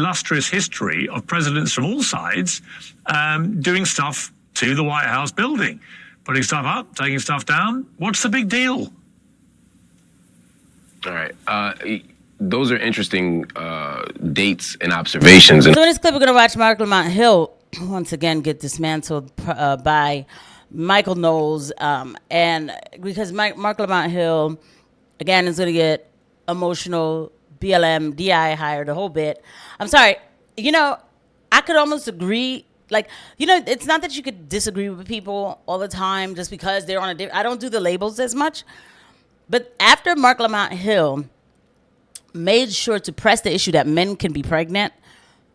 illustrious history of presidents from all sides doing stuff to the White House building, putting stuff up, taking stuff down. What's the big deal? All right. Those are interesting dates and observations. So in this clip, we're going to watch Marc Lamont Hill once again get dismantled by Michael Knowles. And because Marc Lamont Hill, again, is going to get emotional, BLM, DI hired, a whole bit. I'm sorry. I could almost agree. It's not that you could disagree with people all the time just because they're on I don't do the labels as much. But after Marc Lamont Hill made sure to press the issue that men can be pregnant,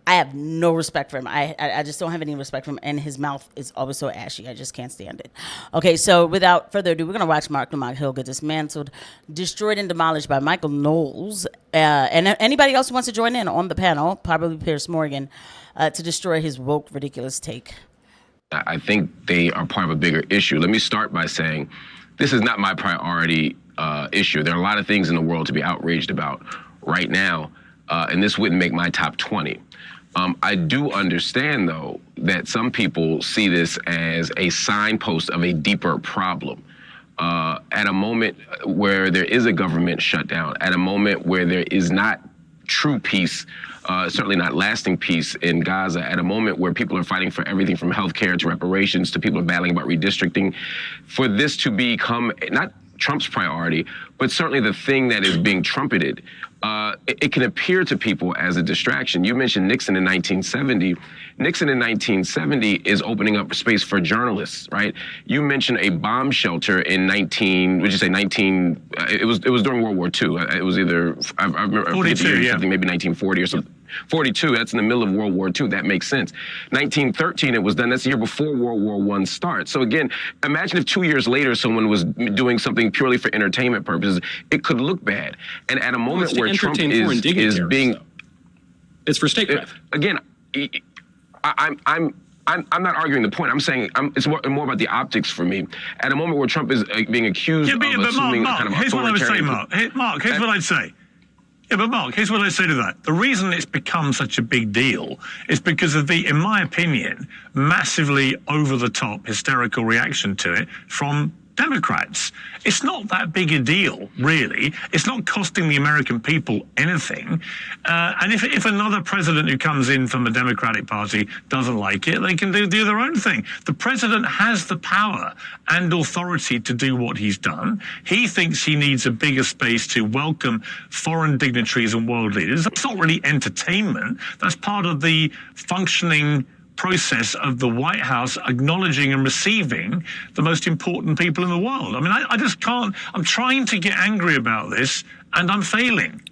I have no respect for him. I just don't have any respect for him, and his mouth is always so ashy. I just can't stand it. Okay, so without further ado, we're going to watch Marc Lamont Hill get dismantled, destroyed, and demolished by Michael Knowles. And anybody else who wants to join in on the panel, probably Piers Morgan, to destroy his woke, ridiculous take. I think they are part of a bigger issue. Let me start by saying this is not my priority issue. There are a lot of things in the world to be outraged about right now, and this wouldn't make my top 20. I do understand, though, that some people see this as a signpost of a deeper problem. At a moment where there is a government shutdown, at a moment where there is not true peace, certainly not lasting peace in Gaza, at a moment where people are fighting for everything from healthcare to reparations to people are battling about redistricting, for this to become not Trump's priority, but certainly the thing that is being trumpeted, it can appear to people as a distraction. You mentioned Nixon in 1970. Nixon in 1970 is opening up space for journalists, right? You mentioned a bomb shelter in it was during World War II. It was either, I remember, 42, something, maybe 1940 or something. 42, that's in the middle of World War II. That makes sense. 1913, it was done. That's the year before World War I starts. So again, imagine if 2 years later someone was doing something purely for entertainment purposes. It could look bad. And at a moment where Trump is being... It's for statecraft. Again, I'm not arguing the point. I'm saying it's more about the optics for me. At a moment where Trump is being accused of assuming Marc, kind of here's what I would say, authoritarian... Marc, here's what I'd say. Yeah, but Marc, here's what I say to that. The reason it's become such a big deal is because of the, in my opinion, massively over-the-top hysterical reaction to it from Democrats. It's not that big a deal, really. It's not costing the American people anything. And if another president who comes in from the Democratic Party doesn't like it, they can do their own thing. The president has the power and authority to do what he's done. He thinks he needs a bigger space to welcome foreign dignitaries and world leaders. That's not really entertainment. That's part of the functioning process of the White House acknowledging and receiving the most important people in the world. I mean, I just can't. I'm trying to get angry about this, and I'm failing.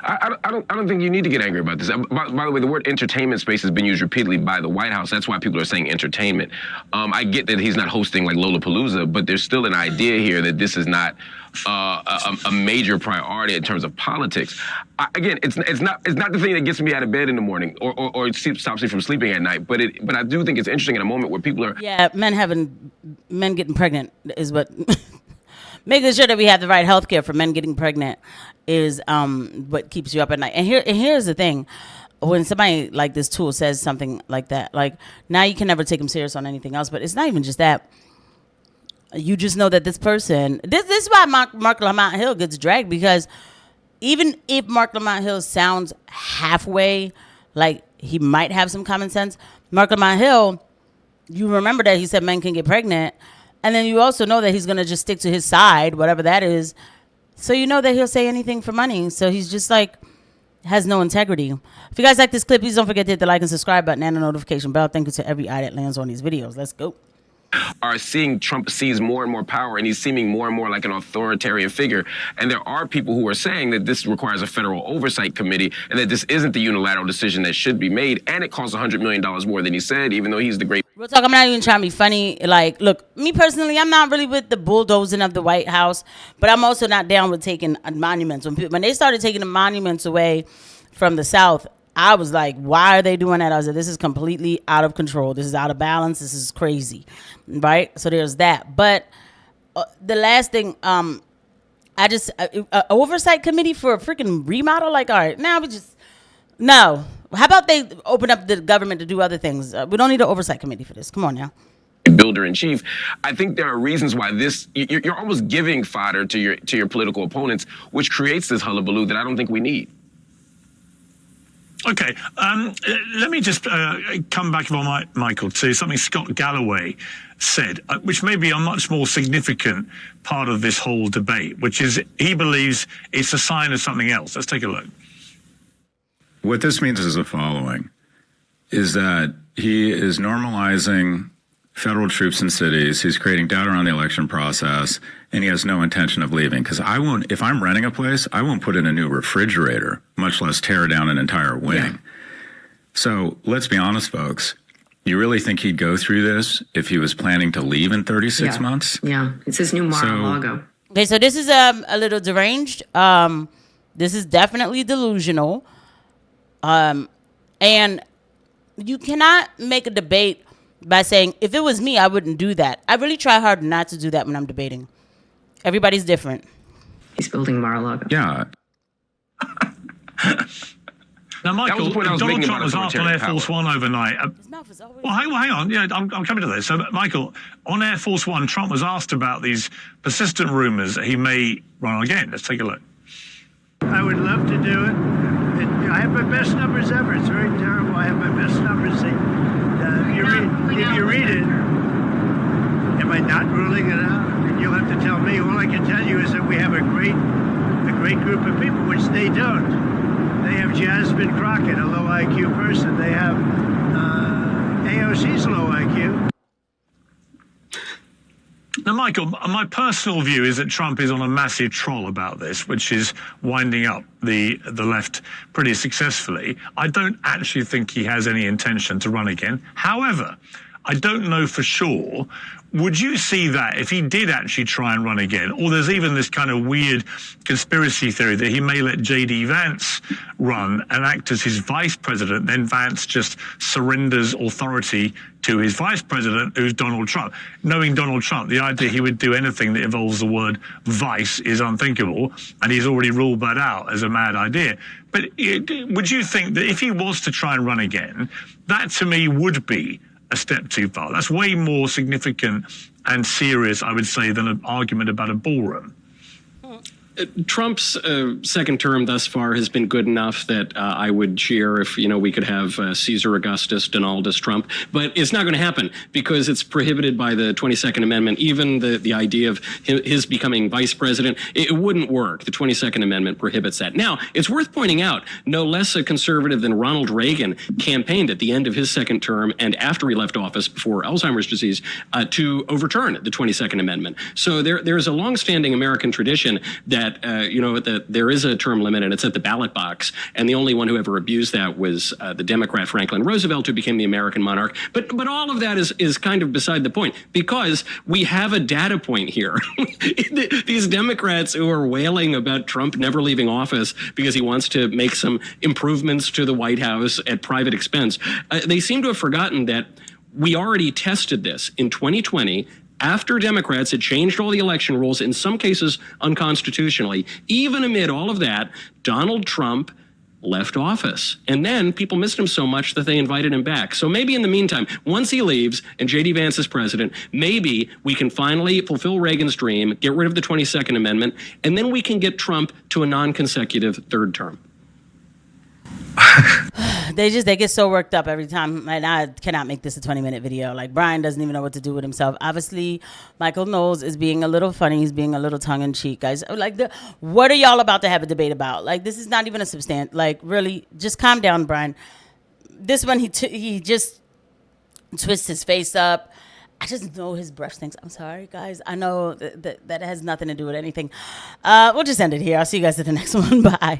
I don't think you need to get angry about this. By the way, the word entertainment space has been used repeatedly by the White House. That's why people are saying entertainment. I get that he's not hosting like Lollapalooza, but there's still an idea here that this is not a major priority in terms of politics. Again, it's not the thing that gets me out of bed in the morning or stops me from sleeping at night. But I do think it's interesting in a moment where people are men getting pregnant is what. Making sure that we have the right health care for men getting pregnant is what keeps you up at night. And here's the thing. When somebody like this tool says something like that, like, now you can never take them serious on anything else. But it's not even just that. You just know that this person... This is why Marc Lamont Hill gets dragged, because even if Marc Lamont Hill sounds halfway like he might have some common sense, Marc Lamont Hill, you remember that he said men can get pregnant. And then you also know that he's going to just stick to his side, whatever that is. So you know that he'll say anything for money. So he's just like, has no integrity. If you guys like this clip, please don't forget to hit the like and subscribe button and the notification bell. Thank you to every eye that lands on these videos. Let's go. Are seeing Trump seize more and more power, and he's seeming more and more like an authoritarian figure. And there are people who are saying that this requires a federal oversight committee and that this isn't the unilateral decision that should be made. And it costs $100 million more than he said, even though he's the great... Real talk, I'm not even trying to be funny. Like, look, me personally, I'm not really with the bulldozing of the White House, but I'm also not down with taking monuments. When they started taking the monuments away from the South, I was like, why are they doing that? I was like, this is completely out of control. This is out of balance. This is crazy, right? So there's that. But the last thing, oversight committee for a freaking remodel? Like, all right, now we just, No. How about they open up the government to do other things? We don't need an oversight committee for this. Come on now. Builder in chief. I think there are reasons why you're almost giving fodder to your political opponents, which creates this hullabaloo that I don't think we need. Okay, let me just come back, if I might, Michael, to something Scott Galloway said, which may be a much more significant part of this whole debate, which is he believes it's a sign of something else. Let's take a look. What this means is the following, is that he is normalizing federal troops in cities. He's creating doubt around the election process, and he has no intention of leaving. Because if I'm renting a place, I won't put in a new refrigerator, much less tear down an entire wing. Yeah. So let's be honest, folks. You really think he'd go through this if he was planning to leave in 36 months? Yeah, it's his new Mar-a-Lago. Okay, so this is a little deranged. This is definitely delusional. And you cannot make a debate by saying, if it was me, I wouldn't do that. I really try hard not to do that when I'm debating. Everybody's different. He's building Mar-a-Lago. Yeah. Now, Michael, Donald Trump was asked on Air Force One overnight. Well, hang on. Yeah, I'm coming to this. So, Michael, on Air Force One, Trump was asked about these persistent rumors that he may run again. Let's take a look. I would love to do it. I have my best numbers ever. It's very terrible. I have my best numbers. If you read it, am I not ruling it out? And you'll have to tell me. All I can tell you is that we have a great group of people, which they don't. They have Jasmine Crockett, a low IQ person. They have AOC's low IQ. Now, Michael, my personal view is that Trump is on a massive troll about this, which is winding up the left pretty successfully. I don't actually think he has any intention to run again. However, I don't know for sure. Would you see that if he did actually try and run again? Or there's even this kind of weird conspiracy theory that he may let J.D. Vance run and act as his vice president, then Vance just surrenders authority to his vice president, who's Donald Trump. Knowing Donald Trump, the idea he would do anything that involves the word vice is unthinkable, and he's already ruled that out as a mad idea. But would you think that if he was to try and run again, that to me would be a step too far? That's way more significant and serious, I would say, than an argument about a ballroom. Trump's second term thus far has been good enough that I would cheer if, we could have Caesar Augustus, Donaldus Trump. But it's not going to happen because it's prohibited by the 22nd Amendment. Even the idea of his becoming vice president, it wouldn't work. The 22nd Amendment prohibits that. Now, it's worth pointing out, no less a conservative than Ronald Reagan campaigned at the end of his second term and after he left office before Alzheimer's disease to overturn the 22nd Amendment. So there's a longstanding American tradition that that there is a term limit and it's at the ballot box. And the only one who ever abused that was the Democrat Franklin Roosevelt, who became the American monarch. But all of that is kind of beside the point because we have a data point here. These Democrats who are wailing about Trump never leaving office because he wants to make some improvements to the White House at private expense, they seem to have forgotten that we already tested this in 2020 after Democrats had changed all the election rules, in some cases unconstitutionally. Even amid all of that, Donald Trump left office. And then people missed him so much that they invited him back. So maybe in the meantime, once he leaves and J.D. Vance is president, maybe we can finally fulfill Reagan's dream, get rid of the 22nd Amendment, and then we can get Trump to a non-consecutive third term. They get so worked up every time, and I cannot make this a 20-minute video. Like, Brian doesn't even know what to do with himself. Obviously, Michael Knowles is being a little funny. He's being a little tongue-in-cheek, guys. Like, what are y'all about to have a debate about? Like, this is not even a substantive. Like, really, just calm down, Brian. This one, he just twists his face up. I just know his breath stinks. I'm sorry, guys. I know that has nothing to do with anything. We'll just end it here. I'll see you guys at the next one. Bye.